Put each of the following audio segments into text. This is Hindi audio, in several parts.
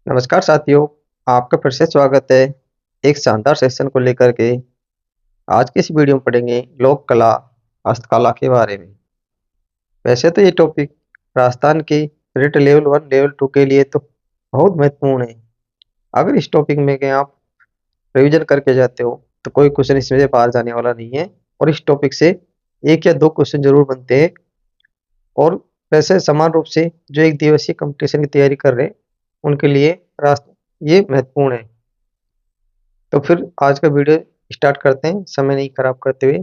नमस्कार साथियों, आपका फिर से स्वागत है एक शानदार सेशन को लेकर के। आज की इस वीडियो में पढ़ेंगे लोक कला, हस्तकला के बारे में। वैसे तो ये टॉपिक राजस्थान के रेट लेवल 1, लेवल 2 के लिए तो बहुत महत्वपूर्ण है। अगर इस टॉपिक में के आप रिवीजन करके जाते हो तो कोई क्वेश्चन इसमें से बाहर जाने वाला नहीं है और इस टॉपिक से एक या दो क्वेश्चन जरूर बनते हैं। और वैसे समान रूप से जो एक दिवसीय कंपटीशन की तैयारी कर रहे हैं उनके लिए रास्त ये महत्वपूर्ण है। तो फिर आज का वीडियो स्टार्ट करते हैं समय नहीं खराब करते हुए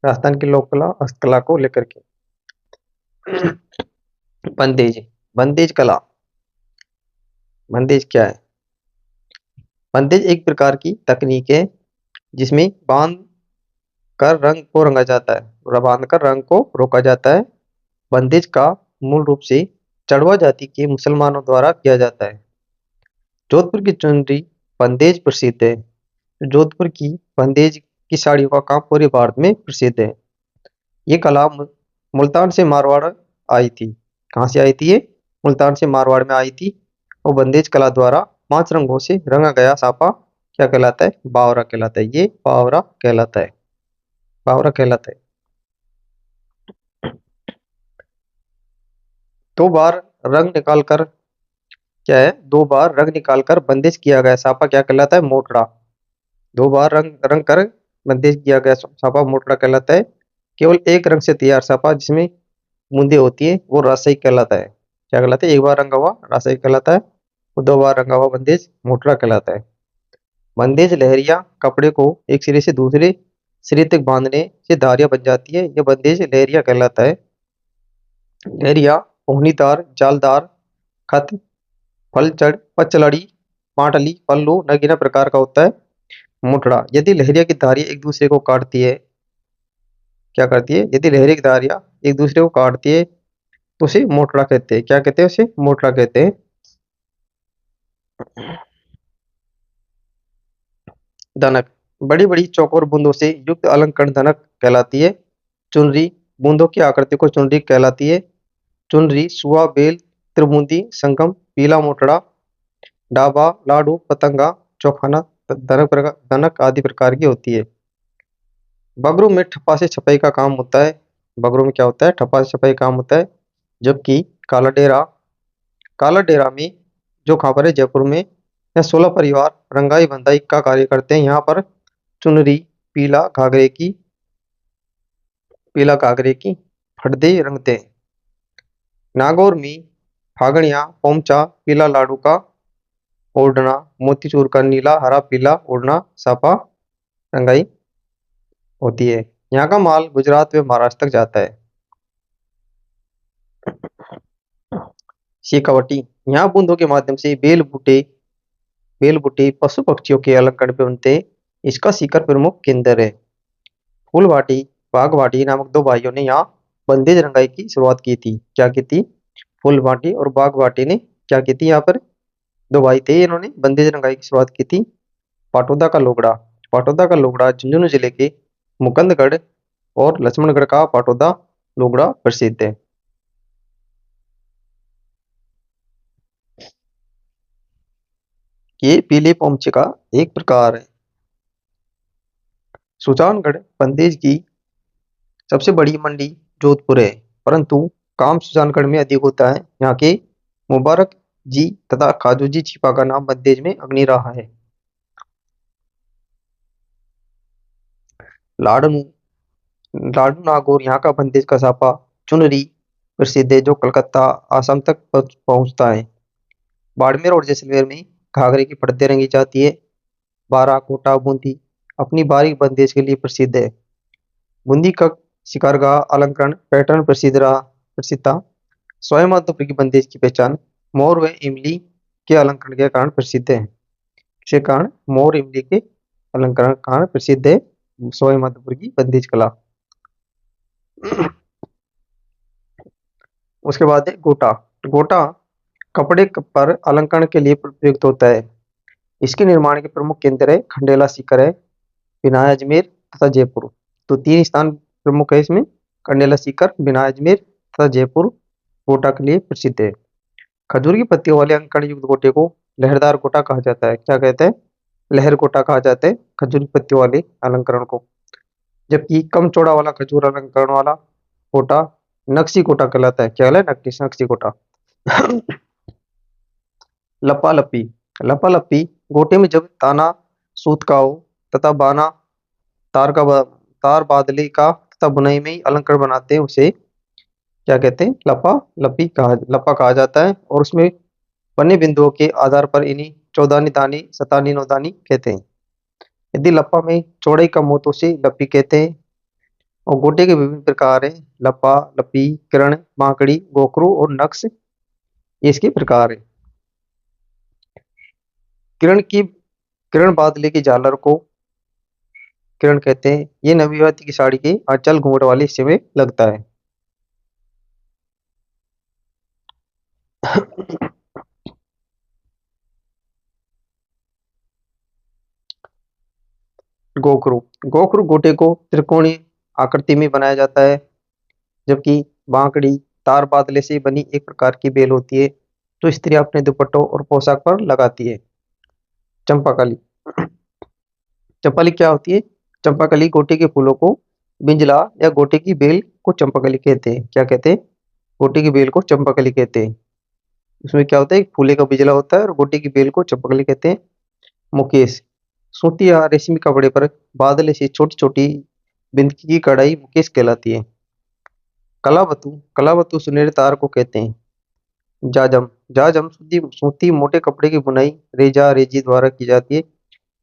राजस्थान की लोक कला हस्तकला को लेकर के। बंदेज बंदेज कला। बंदेज क्या है? बंदेज एक प्रकार की तकनीक है जिसमें बांध कर रंग को रंगा जाता है और बांध कर रंग को रोका जाता है। बंदेज का मूल रूप से चड़वा जाति के मुसलमानों द्वारा किया जाता है। जोधपुर की चुनरी बंदेज प्रसिद्ध है। जोधपुर की बंदेज की साड़ियों का काम पूरे भारत में प्रसिद्ध है। ये कला मुल्तान से मारवाड़ आई थी। कहाँ से आई थी ये? मुल्तान से मारवाड़ में आई थी। और बंदेज कला द्वारा 5 रंगों से रंगा गया साफा क्या कहलाता है? बावरा कहलाता है। ये बावरा कहलाता है। बावरा कहलाता है। 2 बार रंग निकालकर क्या है? 2 बार रंग निकालकर बंदेज किया गया साफा क्या कहलाता है? मोटड़ा। 2 बार रंग रंग कर बंदेज किया गया साफा मोटड़ा कहलाता है। केवल एक रंग से तैयार साफा जिसमें बूंदे होती है वो राजशाही कहलाता है। क्या कहलाता है? एक बार रंगा हुआ राजशाही कहलाता है और 2 बार रंगा हुआ बंदेज मोटरा कहलाता है। बंदेज लहरिया कपड़े को एक सिरे से दूसरे सिरे तक बांधने से धारियां बन जाती है। यह बंदेज लहरिया कहलाता है। लहरिया पोहनीदार, जालदार, खत, फलचड़, पचलड़ी, पाटली, पल्लू, नगीना प्रकार का होता है। मुठड़ा यदि लहरिया की धारियां एक दूसरे को काटती है, क्या करती है? यदि लहरिया की धारियां एक दूसरे को काटती है तो उसे मोटड़ा कहते हैं। क्या कहते हैं? उसे मोटड़ा कहते हैं। धनक बड़ी बड़ी चौकोर बूंदों से युक्त अलंकरण धनक कहलाती है। चुनरी बूंदों की आकृति को चुनरी कहलाती है। चुनरी सुआ, बेल, त्रिबूंदी, संगम, पीला मोटड़ा, डाबा, लाडू, पतंगा, चौखाना, धनक आदि प्रकार की होती है। बगरों में ठप्पा से छपाई का काम होता है। बगरों में क्या होता है? ठप्पा से छपाई काम होता है। जबकि काला डेरा में जो खबर है जयपुर में यह 16 परिवार रंगाई बंधाई का कार्य करते हैं। यहाँ पर चुनरी पीला घाघरे की फड़दे रंगते हैं। नागौर में फागणिया पोमचा पीला लाडू का ओढ़ना, मोतीचूर का नीला हरा पीला ओढ़ना सापा रंगाई होती है। यहाँ का माल गुजरात व महाराष्ट्र तक जाता है। शेखावटी यहाँ बूंदों के माध्यम से बेल बूटे पशु पक्षियों के अलंकरण पे बनते हैं। इसका सीकर प्रमुख केंद्र है। फूलवाटी बागवाटी नामक 2 भाइयों ने यहाँ बंदेज रंगाई की शुरुआत की थी। क्या की थी? फूलवाटी और बागवाटी ने क्या की थी? यहाँ पर 2 भाई थे, इन्होंने बंदेज रंगाई की शुरुआत की थी। पाटौदा का लोगड़ा झुंझुनू जिले के मुकंदगढ़ और लक्ष्मणगढ़ का पाटौदा लोगड़ा प्रसिद्ध है। ये पीले पोमचे का एक प्रकार है। सुजानगढ़ बंदेज की सबसे बड़ी मंडी जोधपुर है, परंतु काम सुजानगढ़ में अधिक होता है। यहाँ के मुबारक जी तथा खाजू जी छिपा का नाम बंदेज में अग्नि रहा है। लाडनू लाडू नागौर यहाँ का बंदेज का साफा चुनरी प्रसिद्ध है जो कलकत्ता आसाम तक पहुंचता है। बाड़मेर और जैसलमेर में घाघरे की फड़ते रंगी जाती है। बारा कोटा बूंदी अपनी बारीक बंदेज के लिए प्रसिद्ध है। बूंदी का शिकारगाह अलंकरण पैटर्न प्रसिद्ध था। स्वयं माधोपुर की बंदेज की पहचान मोर व इमली के अलंकरण के कारण प्रसिद्ध है। इसके कारण मोर इमली के अलंकरण के कारण प्रसिद्ध है स्वयं माधोपुर की बंदेज कला। उसके बाद है गोटा। गोटा कपड़े पर अलंकरण के लिए प्रयुक्त होता है। इसके निर्माण के प्रमुख केंद्र है खंडेला सीकर है, बिनाया अजमेर तथा जयपुर। तो 3 स्थान प्रमुख है इसमें, खंडेला सीकर, बिनाया अजमेर तथा जयपुर गोटा के लिए प्रसिद्ध है। खजूर की पत्तियों वाले अलंकरण युक्त गोटे को लहरदार गोटा कहा जाता है। क्या कहते हैं? लहर गोटा कहा जाता है खजूर की पत्तियों वाले अलंकरण को। जबकि कम चौड़ा वाला खजूर अलंकरण वाला गोटा नक्शी गोटा कहलाता है। क्या कहलाता है? नक्शी गोटा। लपालपी। लपालपी गोटे में जब ताना सूत का हो तथा बाना तार का तार बादली का तथा बुनाई में ही अलंकरण बनाते हैं, उसे क्या कहते हैं? लपा कहा जाता है। और उसमें बने बिंदुओं के आधार पर इन्हीं चौदानी दानी सतानी नौदानी कहते हैं। यदि लप्पा में चौड़ाई कम हो तो उसे लप्पी कहते हैं। और गोटे के विभिन्न प्रकार हैं, लप्पा, लपी, किरण, माकड़ी, गोखरू और नक्श, ये इसके प्रकार है। किरण बादले की झालर को किरण कहते हैं। ये नवीवाती की साड़ी के आंचल घूंघट वाले हिस्से में लगता है। गोखरू। गोखरू गोटे को त्रिकोणीय आकृति में बनाया जाता है, जबकि बांकड़ी तार बादले से बनी एक प्रकार की बेल होती है जो स्त्रियां अपने दुपट्टों और पोशाक पर लगाती है। चंपाकली। चंपाकली क्या होती है? चंपाकली गोटे के फूलों को बिंजला या गोटे की बेल को चंपाकली कहते हैं। क्या कहते हैं? गोटे की बेल को चंपाकली कहते हैं। उसमें क्या होता है? एक फूले का बिजला होता है और गोटे की बेल को चंपाकली कहते हैं। मुकेश। सूती या रेशमी कपड़े पर बादले से छोटी छोटी बिंदकी की कढ़ाई मुकेश कहलाती है। कलावतु। कलावतु सुनहरे तार को कहते हैं। जाजम। जाजम सूती सूती मोटे कपड़े की बुनाई रेजा रेजी द्वारा की जाती है,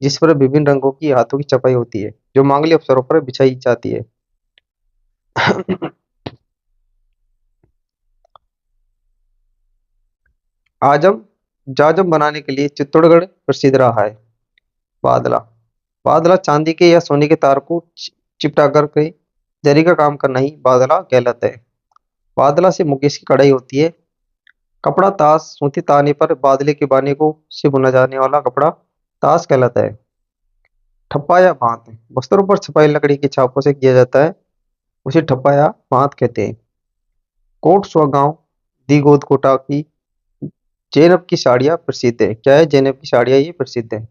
जिस पर विभिन्न रंगों की हाथों की छपाई होती है, जो मांगलिक अवसरों पर बिछाई जाती है। आजम। जाजम बनाने के लिए चित्तौड़गढ़ प्रसिद्ध रहा है। बादला। बादला चांदी के या सोने के तार को चिपटा करके जरी का काम करना ही बादला कहलाता है। बादला से मुकेश की कढ़ाई होती है। कपड़ा ताश सूती ताने पर बादले के बाने को से बुना जाने वाला कपड़ा ताश कहलाता है। ठप्पा या भांत। वस्त्रों पर छपाई लकड़ी की छापों से किया जाता है, उसे ठप्पा या भांत कहते हैं। कोट स्व गांव दी गोद कोटा की जैनब की साड़ियाँ प्रसिद्ध है। क्या है? जैनब की साड़ियाँ ये प्रसिद्ध है।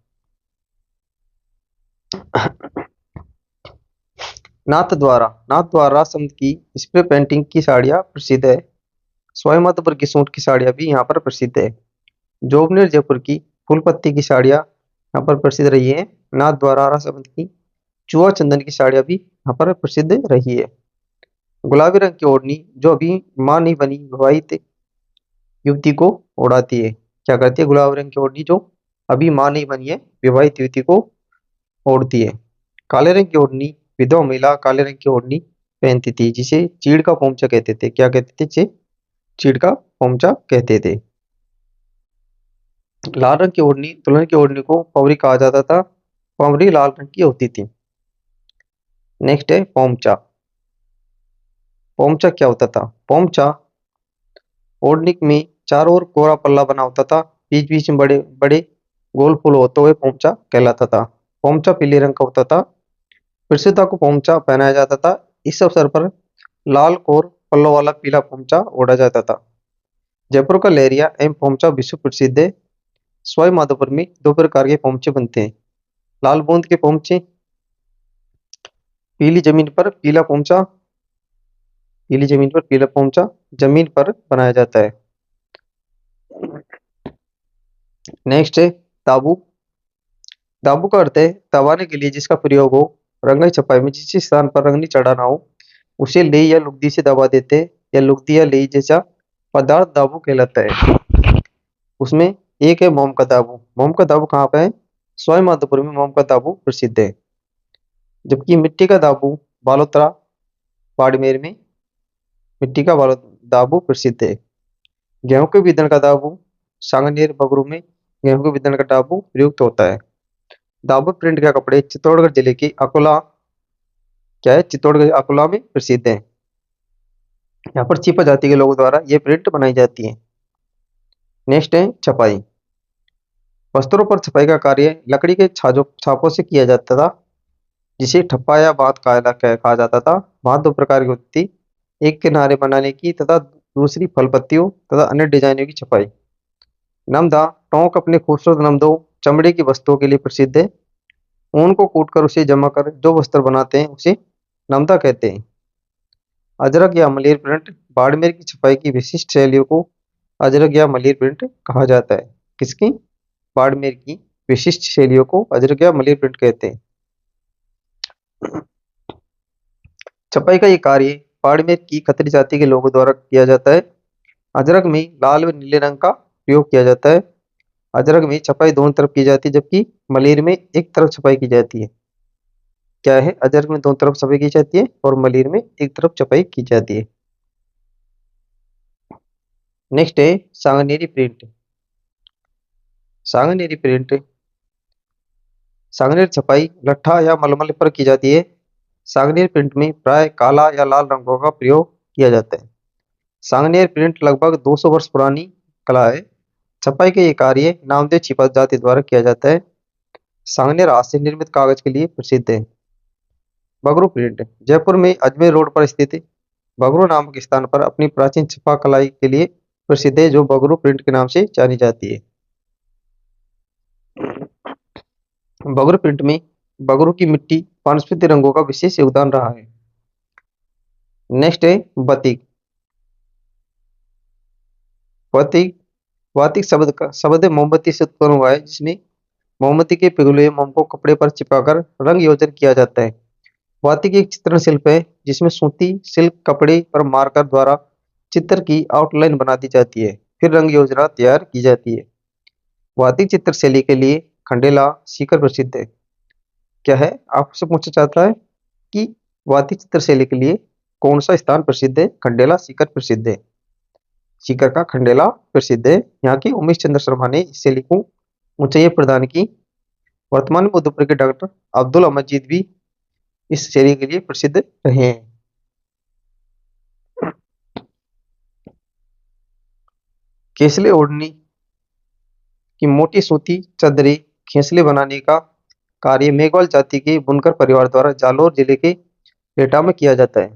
नाथ द्वारा। नाथ द्वारा संत की स्प्रे पेंटिंग की साड़ियाँ प्रसिद्ध है। स्वाईमाधोपुर की सूट की साड़ियाँ भी यहाँ पर प्रसिद्ध है। जोबनेर जयपुर की फूल पत्ती की साड़ियाँ यहाँ पर प्रसिद्ध रही है। नाथ द्वारा रासाबंद की चुआ चंदन की साड़ियाँ भी यहाँ पर प्रसिद्ध रही है। गुलाबी रंग की ओढ़नी जो अभी माँ नहीं बनी विवाहित युवती को ओढ़ाती है। क्या करती है? गुलाबी रंग की ओढ़नी जो अभी माँ नहीं बनी है विवाहित युवती को ओढ़ती है। काले रंग की ओढ़नी विधवा महिला काले रंग की ओढ़नी पहनती थी, जिसे चीड़ का पोंचा कहते थे। क्या कहते थे? इसे चीड़ का पोंचा कहते थे। लाल रंग की ओढ़नी दुल्हन की ओढ़नी को पवरी कहा जाता था। पवरी लाल रंग की होती थी। नेक्स्ट है पोमचा। पोमचा क्या होता था? पोमचा ओढ़नी में चारों ओर कोरा पल्ला बना होता था, बीच बीच में बड़े बड़े गोल फूल होते हुए पोमचा कहलाता था। पोमचा पीले रंग का होता था। प्रसिद्धा को पोमचा पहनाया जाता था। इस अवसर पर लाल कोर पल्लों वाला पीला पोमचा ओढ़ा जाता था। जयपुर का लहरिया एवं पोमचा विश्व प्रसिद्ध है। सवाई माधोपुर में दो प्रकार के पोमचे बनते हैं। लाल बूंद के पोमचे पीली जमीन पर पीला पोमचा पीली जमीन पर पीला पोमचा जमीन पर बनाया जाता है। नेक्स्ट है ताबू। ताबू का अर्थ है दबाने के लिए जिसका प्रयोग हो। रंगाई छपाई में जिस स्थान पर रंग नहीं चढ़ाना हो उसे ले या लुगदी से दबा देते हैं, या लुगदी या ले जैसा पदार्थ दाबू कहलाता है। उसमें एक है मोम का दाबू। मोम का दाबू कहाँ पे है? सवाई माधोपुर में मोम का दाबू प्रसिद्ध है। जबकि मिट्टी का दाबू बालोतरा बाड़मेर में मिट्टी का दाबू प्रसिद्ध है। गेहूं के बिदन का दाबू सांगनेर बगरू में गेहूं के बिदन का दाबू प्रयुक्त होता है। दाबू प्रिंट के कपड़े चित्तौड़गढ़ जिले के अकोला क्या है? चित्तौड़गढ़ अकोला में प्रसिद्ध है। यहाँ पर छिपा जाति के लोगों द्वारा ये प्रिंट बनाई जाती है। नेक्स्ट है छपाई। वस्त्रों पर छपाई का कार्य लकड़ी के छापों से किया जाता था, जिसे ठप्पा या बात कहा जाता था। बात दो प्रकार की होती थी, एक किनारे बनाने की तथा दूसरी फल पत्तियों तथा अन्य डिजाइनों की छपाई। नमदा टोंक अपने खूबसूरत नमदों चमड़े की वस्तुओं के लिए प्रसिद्ध है। ऊन को कूटकर उसे जमा कर जो वस्त्र बनाते हैं उसे नमदा कहते हैं। अजरक या मलेर प्रिंट बाड़मेर की छपाई की विशिष्ट शैलियों को अजरक या मलेर प्रिंट कहा जाता है। किसकी? बाड़मेर की विशिष्ट शैलियों को अजरक या मलेर प्रिंट कहते हैं। छपाई का ये कार्य बाड़मेर की खत्री जाति के लोगों द्वारा किया जाता है। अजरक में लाल व नीले रंग का प्रयोग किया जाता है। अजरक में छपाई दोनों तरफ की जाती है, जबकि मलेर में एक तरफ छपाई की जाती है। क्या है? अजरक में दोनों तरफ छपाई की जाती है और मलेर में एक तरफ छपाई की जाती है। नेक्स्ट है सांगनेरी प्रिंट। सांगनेरी प्रिंट सांगनेर छपाई लट्ठा या मलमल पर की जाती है। सांगनेर प्रिंट में प्राय काला या लाल रंगों का प्रयोग किया जाता है। सांगनेर प्रिंट लगभग 200 वर्ष पुरानी कला है। छपाई के ये कार्य नामदेव छिपा जाति द्वारा किया जाता है। सांगनेर हाथ से निर्मित कागज के लिए प्रसिद्ध है। बगरू प्रिंट जयपुर में अजमेर रोड पर स्थित बगरू नामक स्थान पर अपनी प्राचीन छपा कलाई के लिए प्रसिद्ध है, जो बगरू प्रिंट के नाम से जानी जाती है। बगरू प्रिंट में बगरू की मिट्टी वानस्पतिक रंगों का विशेष योगदान रहा है। नेक्स्ट है बतिक। बतिक वातिक शब्द मोमबत्ती से उत्पन्न हुआ है, जिसमें मोमबत्ती के पिघले मोम को कपड़े पर चिपकाकर रंग योजन किया जाता है। वातिक एक चित्रण शिल्प है जिसमें सूती सिल्क कपड़े पर मार्कर द्वारा चित्र की आउटलाइन बना दी जाती है, फिर रंग योजना तैयार की जाती है। वातिक चित्र शैली के लिए खंडेला सीकर प्रसिद्ध है। क्या है? आपसे पूछा जाता है कि वातिक चित्र शैली के लिए कौन सा स्थान प्रसिद्ध है? खंडेला सीकर प्रसिद्ध है। सीकर का खंडेला प्रसिद्ध है। यहाँ की उमेश चंद्र शर्मा ने इस शैली को ऊंचाई प्रदान की। वर्तमान में उदयपुर के डॉक्टर अब्दुल मजीद भी इस शैली के लिए प्रसिद्ध रहे हैं। केसले ओढ़नी की मोटी सूती चादरें खेसले बनाने का कार्य मेघवाल जाति के बुनकर परिवार द्वारा जालौर जिले के एटा में किया जाता है।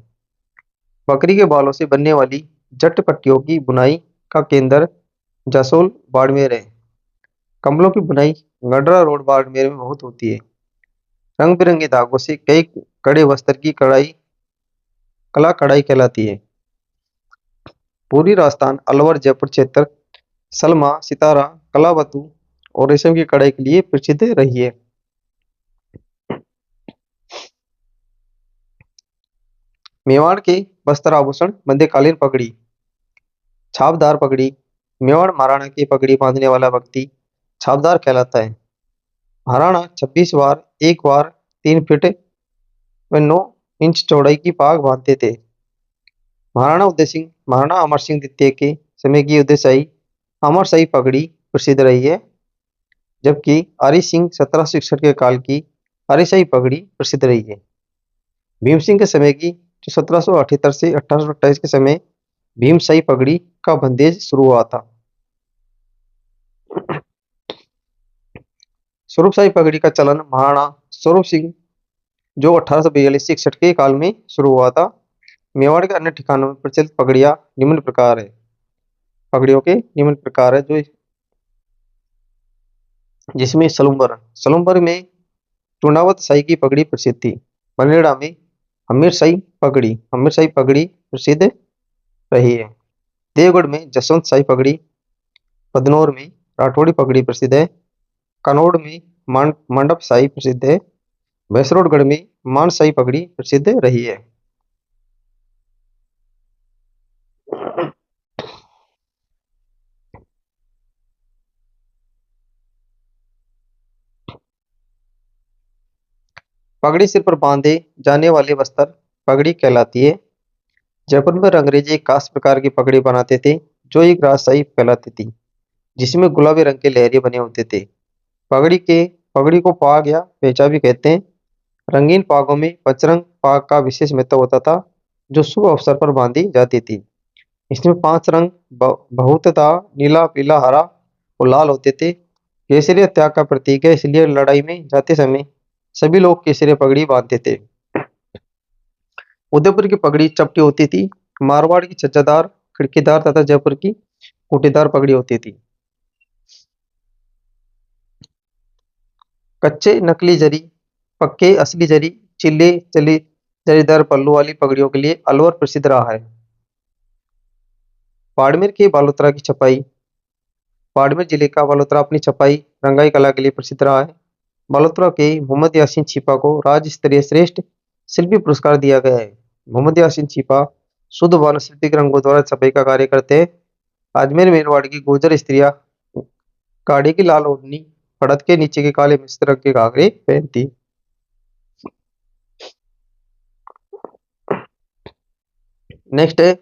बकरी के बालों से बनने वाली जट पट्टियों की बुनाई का केंद्र जसोल बाड़मेर है। कंबलों की बुनाई गडरा रोड बाड़मेर में बहुत होती है। रंग बिरंगे धागों से कई कड़े वस्त्र की कला कढ़ाई कहलाती है। पूरी राजस्थान अलवर जयपुर क्षेत्र सलमा सितारा कलावतु और रेशम की कढ़ाई के लिए प्रसिद्ध रही है। मेवाड़ के वस्त्र आभूषण मध्यकालीन पगड़ी छापदार पगड़ी मेवाड़ महाराणा की पगड़ी बांधने वाला व्यक्ति छापदार कहलाता है। महाराणा 26 बार 1 बार 3 फीट व 9 इंच चौड़ाई की पाग बांधते थे। महाराणा उदय सिंह महाराणा अमर सिंह द्वितीय के समय की उदयशाही अमरशाही पगड़ी प्रसिद्ध रही है, जबकि हरि सिंह 1761 के काल की हरिशाही पगड़ी प्रसिद्ध रही है। भीम सिंह के समय की जो 1778 से 1828 के समय भीमशाही पगड़ी का बंदेज शुरू हुआ था। स्वरूपशाही पगड़ी का चलन महाराणा स्वरूप सिंह जो 1842 के काल में शुरू हुआ था। मेवाड़ के अन्य ठिकानों में प्रचलित पगड़ियां निम्न प्रकार है। पगड़ियों के निम्न प्रकार है जो जिसमें सलूम्बर में टूनावत शाही की पगड़ी प्रसिद्ध थी। बनेड़ा में हमीर शाही पगड़ी प्रसिद्ध रही है। देवगढ़ में जसवंत शाही पगड़ी, पदनौर में राठौड़ी पगड़ी प्रसिद्ध है। कनौड़ में मंडप शाही प्रसिद्ध है। भैंसरोडगढ़ में मानशाही पगड़ी प्रसिद्ध रही है। पगड़ी सिर पर बांधे जाने वाले वस्त्र पगड़ी कहलाती है। जयपुर में अंग्रेजी एक खास प्रकार की पगड़ी बनाते थे जो एक राजशाही कहलाती थी, जिसमें गुलाबी रंग के लहरिए बने होते थे। पगड़ी को पाग या पेचा भी कहते हैं। रंगीन पागों में पचरंग पाग का विशेष महत्व होता था, जो शुभ अवसर पर बांधी जाती थी। इसमें 5 रंग बहुतः नीला पीला हरा और लाल होते थे। केसरिया त्याग का प्रतीक है, इसलिए लड़ाई में जाते समय सभी लोग केसरिया पगड़ी बांधते थे। उदयपुर की पगड़ी चपटी होती थी। मारवाड़ की छज्जादार खिड़कीदार तथा जयपुर की कुटीदार पगड़ी होती थी। कच्चे नकली जरी, पक्के असली जरी, चिल्ले चली जरीदार पल्लू वाली पगड़ियों के लिए अलवर प्रसिद्ध रहा है। बाड़मेर के बालोतरा की छपाई। बाड़मेर जिले का बालोतरा अपनी छपाई रंगाई कला के लिए प्रसिद्ध रहा है। बालोतरा के मोहम्मद यासीन छिपा को राज्य स्तरीय श्रेष्ठ शिल्पी पुरस्कार दिया गया है। मोहम्मद यासीन छिपा शुद्ध वानस्पतिक रंगों द्वारा छपाई का कार्य करते हैं। अजमेर मेरवाड़ की गुर्जर स्त्रियां काढ़े की लाल ओढ़नी, पड़त के नीचे के काले मिश्र रंग के घाघरे पहनती। नेक्स्ट है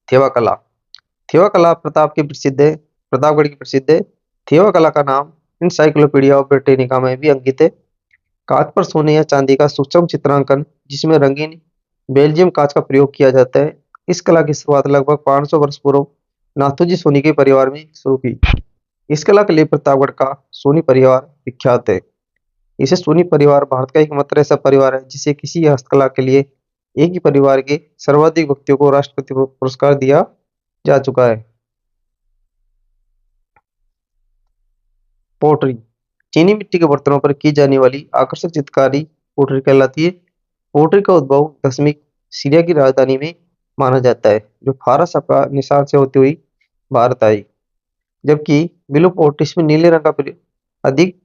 थेवा कला। थेवा कला प्रतापगढ़ की प्रसिद्ध है। थेवा कला का नाम इंसाइक्लोपीडिया ऑफ ब्रिटेनिका में भी अंकित है। कांच पर सोने या चांदी का सूक्ष्म चित्रांकन जिसमें रंगीन बेल्जियम कांच का प्रयोग किया जाता है। इस कला की शुरुआत लगभग 500 वर्ष पूर्व नाथूजी सोनी के परिवार में शुरू की। इस कला के लिए प्रतापगढ़ का सोनी परिवार विख्यात है। इसे सोनी परिवार भारत का एकमात्र ऐसा परिवार है जिसे किसी हस्तकला के लिए एक ही परिवार के सर्वाधिक व्यक्तियों को राष्ट्रपति पुरस्कार दिया जा चुका है। पोट्री चीनी मिट्टी के बर्तनों पर की जाने वाली आकर्षक चित्रकारी पोट्री कहलाती है। पोट्री का उद्भव 10वीं सीरिया की राजधानी में माना जाता है, जो फारस अफगानिस्तान से होती हुई भारत आई। जबकि बिलो पोट्री में नीले रंग का अधिक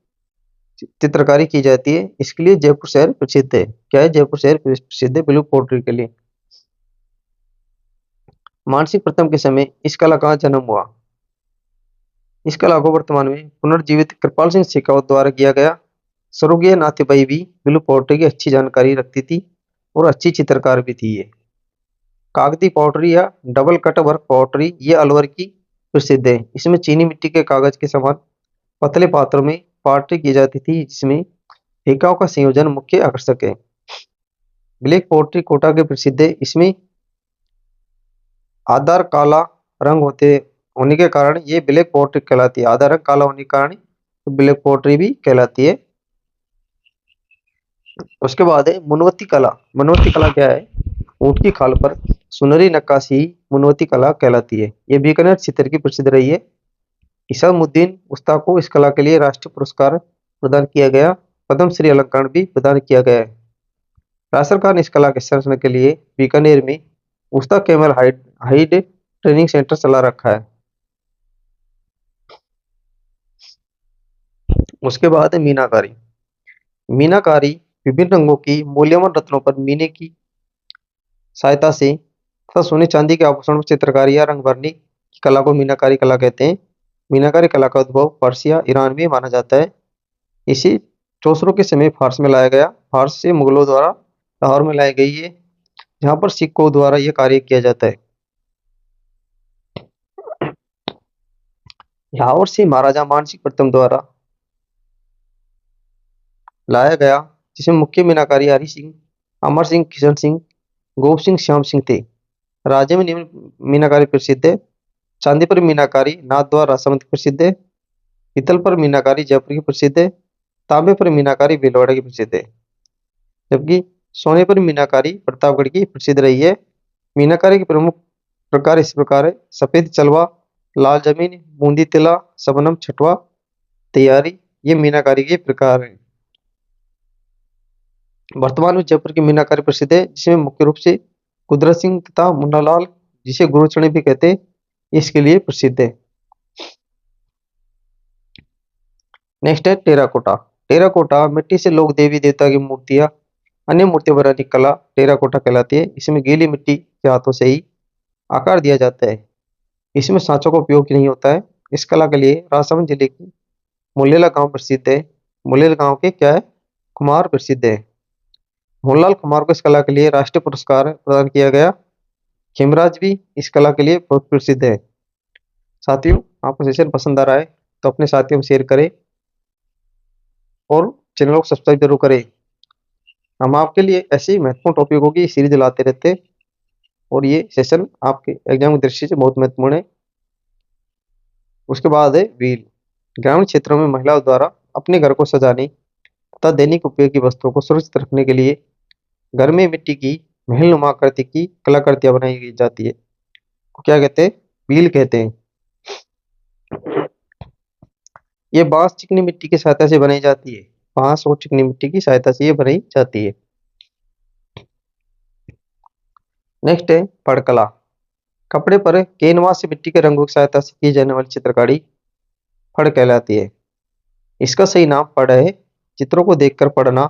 चित्रकारी की जाती है। इसके लिए जयपुर शहर प्रसिद्ध है। क्या है? जयपुर शहर प्रसिद्ध है ब्लू पोट्री के लिए। मानसिक प्रथम के समय इस कला का जन्म हुआ। इस कला को वर्तमान में पुनर्जीवित कृपाल सिंह शेखावत द्वारा किया गया। स्वर्गीय नाथीबाई भी ब्लू पोट्री की अच्छी जानकारी रखती थी और अच्छी चित्रकार भी थी ये। कागती पोट्री या डबल कट वर्क पोट्री ये अलवर की प्रसिद्ध है। इसमें चीनी मिट्टी के कागज के समान पतले पात्रों में पोट्री की जाती थी, जिसमें रेखाओं का संयोजन मुख्य आकर्षक है। ब्लैक पोट्री कोटा के प्रसिद्ध है। इसमें आधार काला रंग होने के कारण ये ब्लैक पोट्री कहलाती है। आधार रंग काला होने के कारण ब्लैक पोट्री भी कहलाती है। उसके बाद है मुनवती कला। मुनवती कला क्या है? ऊंट की खाल पर सुनहरी नक्काशी मुनवती कला कहलाती है। ये बीकानेर क्षेत्र की प्रसिद्ध रही है। इसामुद्दीन उस्ता को इस कला के लिए राष्ट्रीय पुरस्कार प्रदान किया गया। पद्म श्री अलंकरण भी प्रदान किया गया है। राज्य सरकार ने इस कला के संरक्षण के लिए बीकानेर में उस्ता कैमल हाइड ट्रेनिंग सेंटर चला रखा है। उसके बाद है मीनाकारी। मीनाकारी विभिन्न रंगों की मूल्यवान रत्नों पर मीने की सहायता से तथा सोने चांदी के आभूषण में चित्रकारी या रंग भरने की कला को मीनाकारी कला कहते हैं। मीनाकारी कला का उद्भव पर्सिया ईरान में माना जाता है। इसे चौसरों के समय फारस में लाया गया। फारस से मुगलों द्वारा लाहौर में लाई गई है, जहां पर सिखों द्वारा यह कार्य किया जाता है। लाहौर से महाराजा मानसिंह प्रथम द्वारा लाया गया, जिसमें मुख्य मीनाकारी हरि सिंह, अमर सिंह, किशन सिंह, गोप सिंह, श्याम सिंह थे। राज्य में निम्न मीनाकारी प्रसिद्ध है। चांदी पर मीनाकारी नाथद्वारा राजसमंद की प्रसिद्ध है। पीतल पर मीनाकारी जयपुर की प्रसिद्ध है। तांबे पर मीनाकारी भीलवाड़ा की प्रसिद्ध है। जबकि सोने पर मीनाकारी प्रतापगढ़ की प्रसिद्ध रही है। मीनाकारी के प्रमुख प्रकार इस प्रकार है: सफेद चलवा, लाल जमीन, बूंदी तिला, शबनम, छटवा, तैयारी। ये मीनाकारी के प्रकार हैं। वर्तमान में जयपुर की मीनाकारी प्रसिद्ध है, जिसमें मुख्य रूप से कुदरत सिंह तथा मुन्नालाल, जिसे गुरुचरणी भी कहते हैं, इसके लिए प्रसिद्ध है। नेक्स्ट है टेराकोटा। टेराकोटा मिट्टी से लोग देवी देवता की मूर्तियां, अन्य मूर्तियां बनाने की कला टेराकोटा कहलाती है। इसमें गीली मिट्टी के हाथों से ही आकार दिया जाता है। इसमें सांचों का उपयोग नहीं होता है। इस कला के लिए राजसमंद जिले की मुलेला गांव प्रसिद्ध है। मुलेला गांव के क्या है? कुमार प्रसिद्ध है। मोहनलाल कुमार को इस कला के लिए राष्ट्रीय पुरस्कार प्रदान किया गया। खेमराज भी इस कला के लिए बहुत प्रसिद्ध है। साथियों, आपको सेशन पसंद आ रहा है तो अपने साथियों में शेयर करें और चैनल को सब्सक्राइब जरूर करें। हम आपके लिए ऐसे ही महत्वपूर्ण टॉपिकों की सीरीज लाते रहते हैं और ये सेशन आपके एग्जाम की दृष्टि से बहुत महत्वपूर्ण है। उसके बाद है व्हील। ग्रामीण क्षेत्रों में महिलाओं द्वारा अपने घर को सजाने तथा दैनिक उपयोग की वस्तुओं को सुरक्षित रखने के लिए घर में मिट्टी की महलनुमा आकृति की कलाकृतियां बनाई जाती है। क्या कहते हैं? व्हील कहते हैं। ये बांस चिकनी मिट्टी की सहायता से बनाई जाती है। बांस और चिकनी मिट्टी की सहायता से ये बनाई जाती है। नेक्स्ट है पड़कला। कपड़े पर कैनवास से मिट्टी के रंगों की सहायता से की जाने वाली चित्रकारी फड़ कहलाती है। इसका सही नाम पढ़ है चित्रों को देखकर पढ़ना,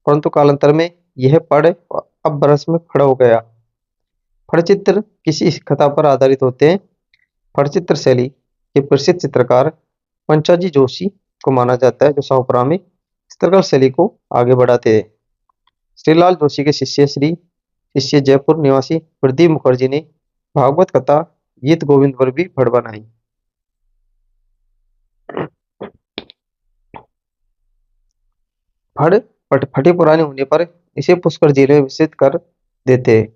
परंतु कालांतर में यह पढ़ अब बरस में फड़ हो गया। फड़चित्र किसी कथा पर आधारित होते हैं। फड़चित्र शैली के प्रसिद्ध चित्रकार पंचाजी जोशी को माना जाता है, जो सावपुरा में चित्रकला शैली को आगे बढ़ाते हैं। श्रीलाल जोशी के शिष्य जयपुर निवासी प्रदीप मुखर्जी ने भागवत कथा गीत गोविंद पर भी फड़ बनाई। फड़ फटी पुराने होने पर इसे पुष्कर झील में विकसित कर देते हैं,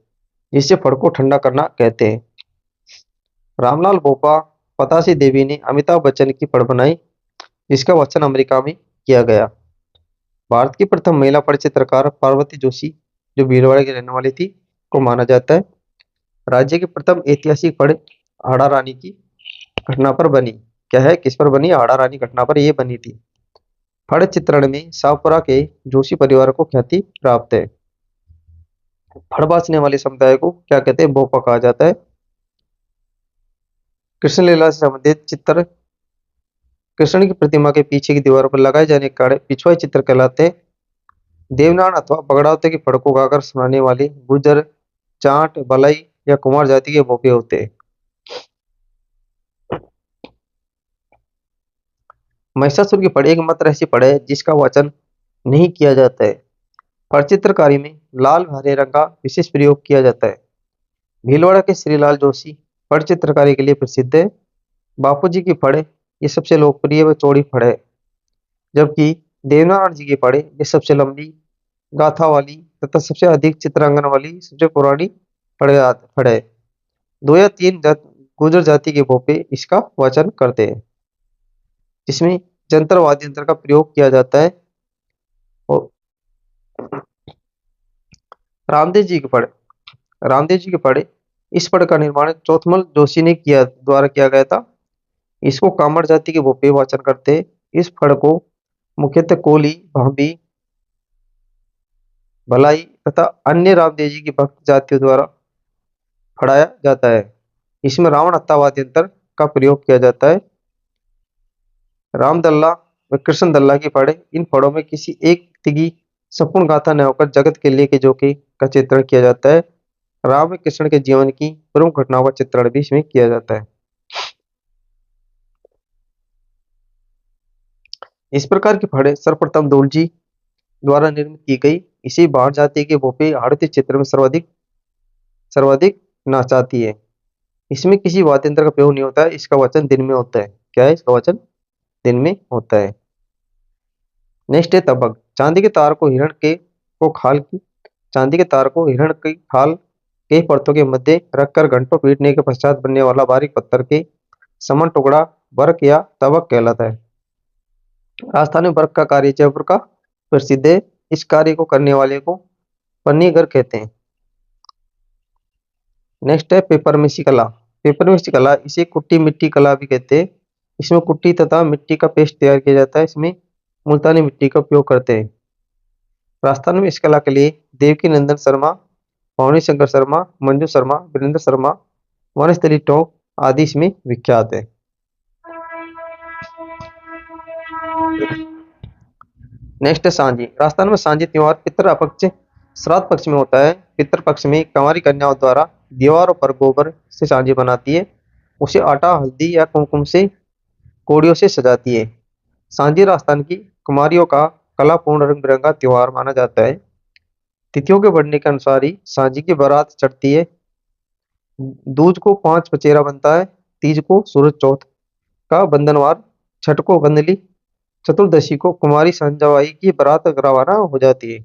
जिससे फड़ को ठंडा करना कहते हैं। रामलाल बोपा पतासी देवी ने अमिताभ बच्चन की फड़ बनाई, जिसका वचन अमेरिका में किया गया। भारत की प्रथम महिला फड़ चित्रकार पार्वती जोशी, जो भीलवाड़ा की रहने वाली थी, को माना जाता है। राज्य की प्रथम ऐतिहासिक फड़ हाड़ा रानी की घटना पर बनी। क्या है, किस पर बनी? हाड़ा रानी घटना पर यह बनी थी। फड़ चित्रण में सावपुरा के जोशी परिवार को ख्याति प्राप्त है। फड़ बाचने वाले समुदाय को क्या कहते हैं? बोपा कहा जाता है। कृष्ण लीला से संबंधित चित्र कृष्ण की प्रतिमा के पीछे की दीवार पर लगाए जाने के कारण पिछवाई चित्र कहलाते हैं। देवनान अथवा बगड़ावते की फड़ को गाकर सुनाने वाले गुजर, चाट, बलई या कुमार जाति के भोपे होते हैं। महिषासुर की फड़ एकमात्र ऐसी फड़ है जिसका वाचन नहीं किया जाता है। फड़ चित्रकारी में लाल हरे रंग का विशेष प्रयोग किया जाता है। भीलवाड़ा के श्रीलाल जोशी फड़ चित्रकारी के लिए प्रसिद्ध है। बापूजी की फड़ ये सबसे लोकप्रिय व चौड़ी फड़ है, जबकि देवनारायण जी की फड़ ये सबसे लंबी गाथा वाली तथा सबसे अधिक चित्रांकन वाली सबसे पुरानी फड़ है। 2 या 3 गुर्जर जाति के भोपे इसका वाचन करते हैं, जिसमें जंतर वाद्य यंत्र का प्रयोग किया जाता है। और रामदेव जी की फड़ रामदेव जी की फड़ इस फड़ का निर्माण चौथमल जोशी ने द्वारा किया गया था। इसको कामड़ जाति के भोपे वाचन करते हैं। इस फड़ को मुख्यतः कोली, भांबी, भलाई तथा अन्य रामदेव जी की भक्त जातियों द्वारा फड़ाया जाता है। इसमें रावण हत्ता वाद्य यंत्र का प्रयोग किया जाता है। रामदल्ला व कृष्ण दल्ला की फड़ इन फड़ों में किसी एक व्यक्ति की संपूर्ण गाथा न होकर जगत के लिए के जोके का चित्रण किया जाता है। राम व कृष्ण के जीवन की प्रमुख घटनाओं का चित्रण भी इसमें किया जाता है। इस प्रकार की फड़े सर्वप्रथम दोलजी द्वारा निर्मित की गई। इसी भाट जाति के भोपे आड़ती चित्र में सर्वाधिक नाचाती है। इसमें किसी वाद्य यंत्र का प्रयोग नहीं होता है। इसका वचन दिन में होता है। क्या है? इसका वचन दिन में होता है। नेक्स्ट है तबक। चांदी के तार को हिरण की खाल कई परतों के मध्य रखकर घंटों पीटने के पश्चात बनने वाला बारीक पत्थर के समान टुकड़ा वर्क या तबक कहलाता है। राजस्थान में वर्क का कार्य जयपुर का प्रसिद्ध है। इस कार्य को करने वाले को पन्नीगर कहते हैं। नेक्स्ट है पेपरमेसी कला। पेपरमेसी कला इसे कुट्टी मिट्टी कला भी कहते हैं। इसमें कुट्टी तथा मिट्टी का पेस्ट तैयार किया जाता है। इसमें मुल्तानी मिट्टी का उपयोग करते हैं। राजस्थान में इस कला के लिए देवकी नंदन शर्मा, भवानी शंकर शर्मा, मंजू शर्मा, वीरेंद्र शर्मा, वनस्थली टोंक आदि इसमें विख्यात है। नेक्स्ट है सांझी। राजस्थान में सांझी त्योहार पितृ पक्ष श्राद्ध पक्ष में होता है। पितृ पक्ष में कंवारी कन्याओं द्वारा दीवारों पर गोबर से सांझी बनाती है। उसे आटा, हल्दी या कुमकुम से कोड़ियों से सजाती है। सांझी राजस्थान की कुमारियों का कलापूर्ण रंग बिरंगा त्योहार माना जाता है। तिथियों के बढ़ने के अनुसार ही सांझी की बारात चढ़ती है। दूज को 5 पचेरा बनता है। तीज को सूरज चौथ का बंधनवार, छठ को गंदली, चतुर्दशी को कुमारी संजवाई की बारात रवाना हो जाती है।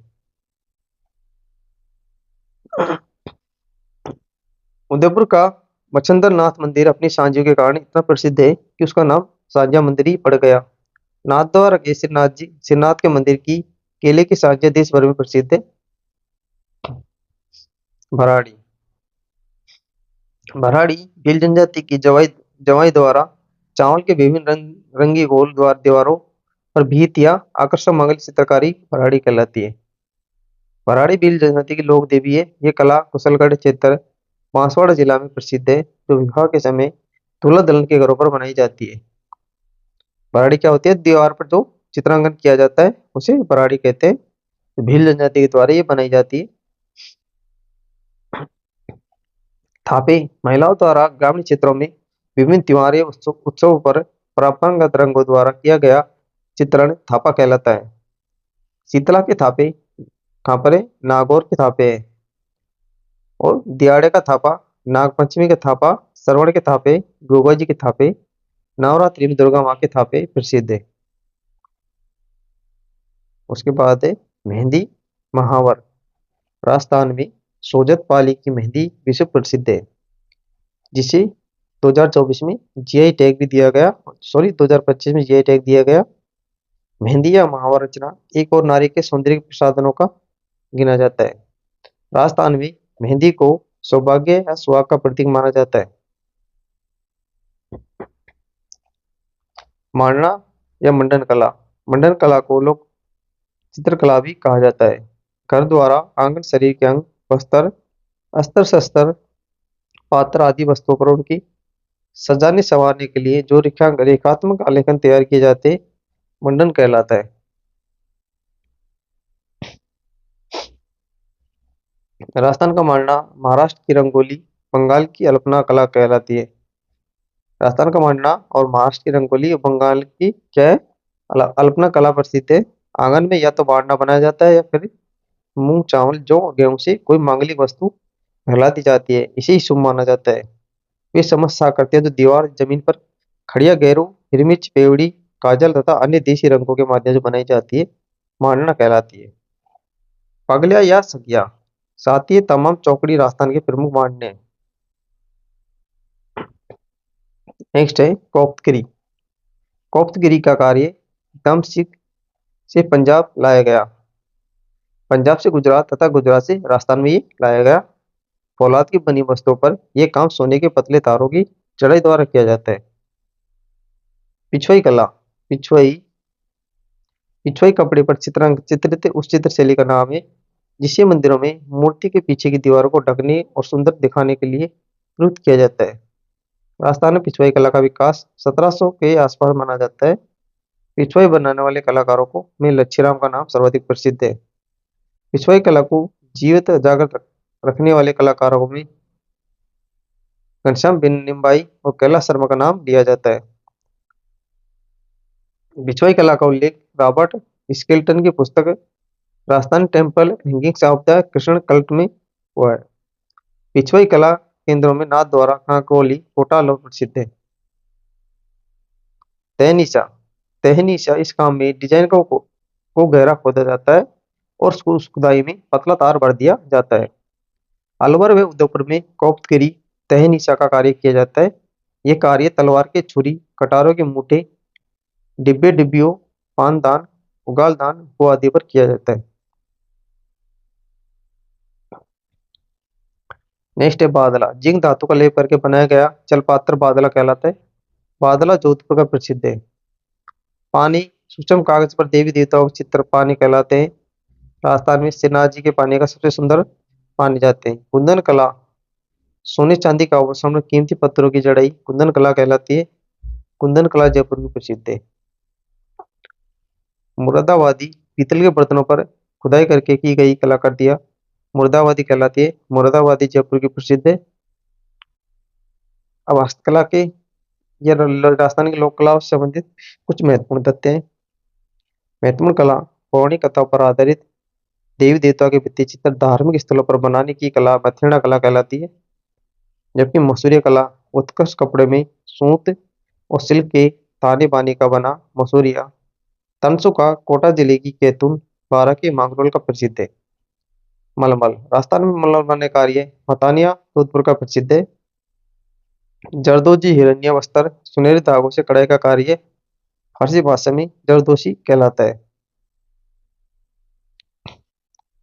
उदयपुर का मच्छंदर नाथ मंदिर अपनी सांझियों के कारण इतना प्रसिद्ध है कि उसका नाम सांझा मंदिर ही पड़ गया। नाथद्वारा के श्रीनाथ के मंदिर की केले की सांझियां देश भर में प्रसिद्ध है। भराड़ी। भराड़ी भील जनजाति की जवाई द्वारा चावल के विभिन्न रंगी गोल द्वार दीवारों और भीत या आकर्षक मंगल चित्रकारी भराड़ी कहलाती है। भराड़ी भील जनजाति की लोक देवी है। ये कला कुशलगढ़ क्षेत्र बांसवाड़ा जिला में प्रसिद्ध है, जो विवाह के समय दूल्हा दुल्हन के घरों पर बनाई जाती है। भराड़ी क्या होती है? दीवार पर जो चित्रांकन किया जाता है उसे भराड़ी कहते हैं। तो भील जनजाति के द्वारा ये बनाई जाती है। थापे महिलाओं द्वारा ग्रामीण क्षेत्रों में विभिन्न त्योहार या उत्सवों पर परंपरागत रंगों द्वारा किया गया चित्रण थापा कहलाता है। शीतला के थापे कहाँ पर है? नागौर के थापे है। और दियाड़े का थापा, नागपंचमी के थापा, श्रवण के थापे, गोगा जी के थापे, नवरात्रि में दुर्गा माँ के थापे प्रसिद्ध है। उसके बाद है मेहंदी महावर। राजस्थान में सोजत पाली की मेहंदी विश्व प्रसिद्ध है, जिसे 2024 में जीआई टैग भी दिया गया, सॉरी 2025 में जीआई टैग दिया गया। मेहंदी या महावर रचना एक और नारी के सौंदर्य प्रसाधनों का गिना जाता है। राजस्थान में मेहंदी को सौभाग्य या सुहाग का प्रतीक माना जाता है। मांडना या मंडन कला। मंडन कला को लोग चित्रकला भी कहा जाता है। घर द्वारा आंगन, शरीर के अंग, वस्त्र, अस्त्र शस्त्र, पात्र आदि वस्तुओं पर उनकी सजाने संवारने के लिए जो रेखात्मक आलेखन तैयार किए जाते हैं, मंडन कहलाता है। राजस्थान का मांडना, महाराष्ट्र की रंगोली, बंगाल की अल्पना कला कहलाती है। राजस्थान का मांडना और महाराष्ट्र की रंगोली और बंगाल की क्या है? अल्पना कला प्रसिद्ध है। आंगन में या तो बांडना बनाया जाता है या फिर मूंग, चावल, जौ और गेहूं से कोई मांगलिक वस्तु फैला दी जाती है। इसे ही शुभ माना जाता है। वे समस्या करते हैं तो दीवार, जमीन पर खड़िया, गैरू, हिरमिच, पेवड़ी, काजल तथा अन्य देसी रंगों के माध्यम से बनाई जाती है, मांडना कहलाती है। पगलिया या सगिया, साथ ही ये तमाम चौकड़ी राजस्थान के प्रमुख मांडने हैं। नेक्स्ट है कोप्तगिरी। कोप्तगिरी का कार्य दमसिक से पंजाब लाया गया, पंजाब से गुजरात तथा गुजरात से राजस्थान में ये लाया गया। फौलाद की बनी वस्तुओं पर यह काम सोने के पतले तारों की चढ़ाई द्वारा किया जाता है। पिछुआई कला। पिछुआई पिछुआई कपड़े पर चित्रित उस चित्र शैली का नाम है जिसे मंदिरों में मूर्ति के पीछे की दीवारों को ढकने और सुंदर दिखाने के लिए प्रयुक्त किया जाता है। राजस्थान में पिछुआई कला का विकास 1700 के आसपास माना जाता है। पिछुआई बनाने वाले कलाकारों को में लच्छीराम का नाम सर्वाधिक प्रसिद्ध है। पिछुआई कला को जीवित जागृत रखने वाले कलाकारों में घनश्याम निम्बाई और कैलाश शर्मा का नाम लिया जाता है। पिछुआई कला का उल्लेख रॉबर्ट स्केल्टन की पुस्तक Rajasthan temple hangings of the Krishna cult में हुआ है। पिछुआई कला केंद्रों में नाथ द्वारा, कांकोली, कोटाल प्रसिद्ध है। तहनीसा। तहनीसा इस काम में डिजाइन को गहरा खोदा जाता है और उस खुदाई में पतला तार भर दिया जाता है। अलवर व उदयपुर में कोप्तगिरी तहनीसा का कार्य किया जाता है। यह कार्य तलवार के छुरी, कटारों के मूठे, डिब्बे डिब्बियों, पानदान, उगालदान वो आदि पर किया जाता है। नेक्स्ट है बादला। जिंक धातु का लेप करके बनाया गया जलपात्र बादला कहलाता है। बादला जोधपुर का प्रसिद्ध है। पानी, सूक्ष्म कागज पर देवी देवताओं के चित्र पानी कहलाते हैं। राजस्थान में श्रीनाथ जी के पानी का सबसे सुंदर माने जाते हैं। कुंदन कला, सोने चांदी का आभूषण में कीमती पत्थरों की जड़ाई कुंदन कला कहलाती है। कुंदन कला जयपुर की प्रसिद्ध है। मुरादाबादी पीतल के बर्तनों पर खुदाई करके की गई कलाकृतियां मुरादाबादी कहलाती है। मुरादाबादी जयपुर की प्रसिद्ध है। अब हस्तकला के या राजस्थान की लोक कला से संबंधित कुछ महत्वपूर्ण तथ्य हैं। महत्वपूर्ण कला पौराणिक कथाओं पर आधारित देवी देवताओं के भित्ति चित्र धार्मिक स्थलों पर बनाने की कला मथेड़ा कला कहलाती है। जबकि मसूरिया कला उत्कृष्ट कपड़े में सूत और सिल्क के ताने बाने का बना मसूरिया। तनसुका कोटा जिले की कैथून बारा के मांगरोल का प्रसिद्ध है। मलमल। राजस्थान में मलमल बनने कार्य हतानिया जोधपुर का प्रसिद्ध है। जरदोजी हिरण्य वस्त्र सुनहरे धागों से कढ़ाई का कार्य फारसी भाषा में जरदोशी कहलाता है।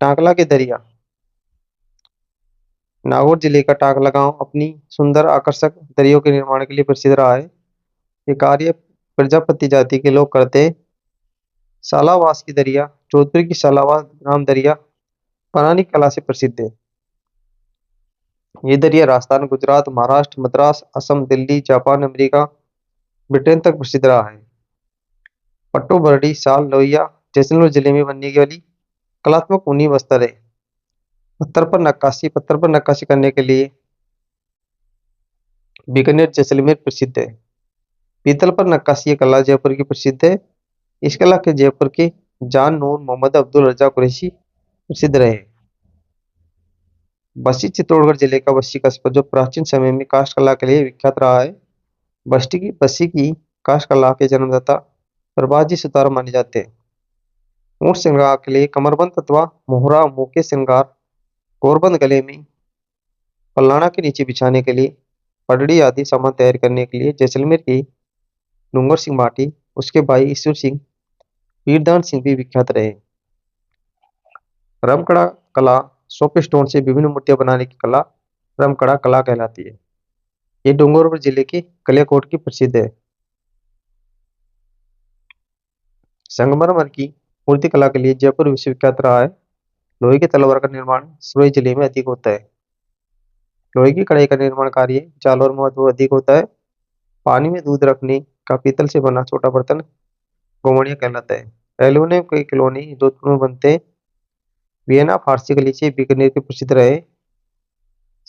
टाकला के दरिया। नागौर जिले का टाकला गांव अपनी सुंदर आकर्षक दरियों के निर्माण के लिए प्रसिद्ध रहा है। ये कार्य प्रजापति जाति के लोग करते हैं। सालावास की दरिया, जोधपुर की सालावास ग्राम दरिया बनानी कला से प्रसिद्ध है। ये दरिया Rajasthan, Gujarat, Maharashtra, Madras, Assam, Delhi, Japan, America, Britain तक प्रसिद्ध रहा है। पट्टो बरडी, साल, लोहिया जैसलमेर जिले में बनने वाली कलात्मक ऊनी वस्त्र है। पत्थर पर नक्काशी करने के लिए बीकानेर जैसलमेर प्रसिद्ध है। पीतल पर नक्काशी कला जयपुर की प्रसिद्ध है। इस कला के जयपुर के जान नूर मोहम्मद अब्दुल रजा कुरैशी प्रसिद्ध रहे। बस्सी चित्तौड़गढ़ जिले का बस्सी कस्बा जो प्राचीन समय में काष्ठ कला के लिए विख्यात रहा है। बस्सी की काष्ठ कला के जन्मदाता प्रभाजी सुतार माने जाते हैं। ऊंट श्रृंगार के लिए कमरबंद अथवा मोहरा, मुंह के श्रृंगार, कोरबंद गले में, पल्लाना के नीचे बिछाने के लिए, पगड़ी आदि सामान तैयार करने के लिए जैसलमेर की डूंगर सिंह माटी, उसके भाई ईश्वर सिंह, वीरदान सिंह भी विख्यात रहे। रमकड़ा कला, सोप स्टोन से विभिन्न मूर्तियां बनाने की कला रमकड़ा कला कहलाती है। ये डूंगरपुर जिले के कलियाकोट की प्रसिद्ध है। संगमरमर की मूर्ति कला के लिए जयपुर विश्वविख्यात रहा है। लोहे की तलवार का निर्माण सुरई जिले में अधिक होता है। लोहे की कढ़ाई का निर्माण कार्य जालौर में अधिक होता है। पानी में दूध रखने का पीतल से बना छोटा बर्तन गोमड़िया कहलाता है। एल्यूमिनियम के खिलौने जोधपुर में बनते हैं। वियना फारसी गलीचे बीकानेर के प्रसिद्ध रहे।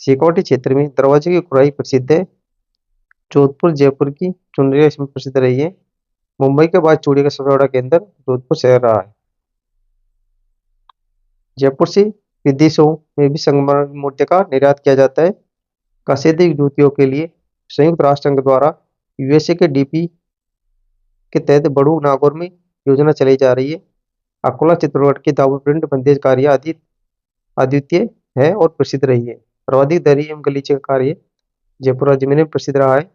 सिकोटी क्षेत्र में दरवाजे की कुराई प्रसिद्ध है। जोधपुर जयपुर की चुनरिया इसमें प्रसिद्ध रही है। मुंबई के बाद चूड़ी का सबसे बड़ा केंद्र जोधपुर शहर रहा है। जयपुर से विदेशों में भी संगमरमर मूर्ति का निर्यात किया जाता है। कसेदिक जूतियों के लिए संयुक्त राष्ट्र संघ द्वारा यूएसए के डीपी के तहत बड़ू नागौर में योजना चलाई जा रही है। अकोला चित्तौड़गढ़ की दावू प्रिंट बंदेज कार्य अद्वितीय है और प्रसिद्ध रही है। सर्वाधिक दरी एवं गलीचे का कार्य जयपुर राज्य में प्रसिद्ध रहा है।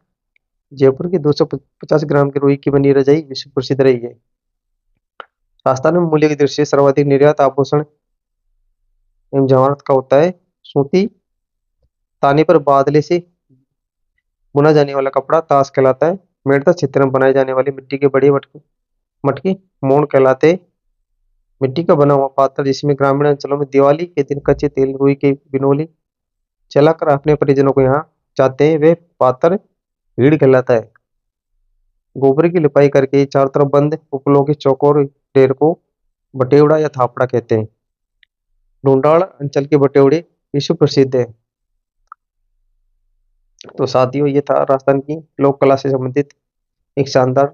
जयपुर की 250 ग्राम की रुई की बनी रजाई विश्व प्रसिद्ध रही है। राजस्थान में मूल्य की दृष्टि से सर्वाधिक निर्यात आभूषण एवं जमानत का होता है। सूती ताने पर बादले से बुना जाने वाला कपड़ा ताश कहलाता है। मेड़ता क्षेत्र में बनाए जाने वाले मिट्टी के बड़े मटकी मोड़ कहलाते। मिट्टी का बना हुआ पात्र जिसमें ग्रामीण अंचलों में दिवाली के दिन कच्चे तेल रुई के बिनोली चलाकर अपने परिजनों को यहाँ जाते हैं वे पात्र भीड़ कहलाता है। गोबर की लिपाई करके चारों तरफ बंद उपलों के चौकोर ढेर को बटेवड़ा या थापड़ा कहते हैं। ढूंढाड़ अंचल के बटेवड़े विश्व प्रसिद्ध है। तो साथियों ये था राजस्थान की लोक कला से संबंधित एक शानदार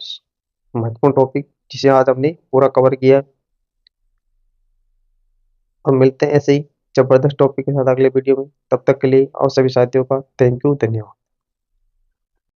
महत्वपूर्ण टॉपिक जिसे आज हमने पूरा कवर किया। और मिलते हैं ऐसे ही जबरदस्त टॉपिक के साथ अगले वीडियो में। तब तक के लिए और सभी साथियों का थैंक यू, धन्यवाद।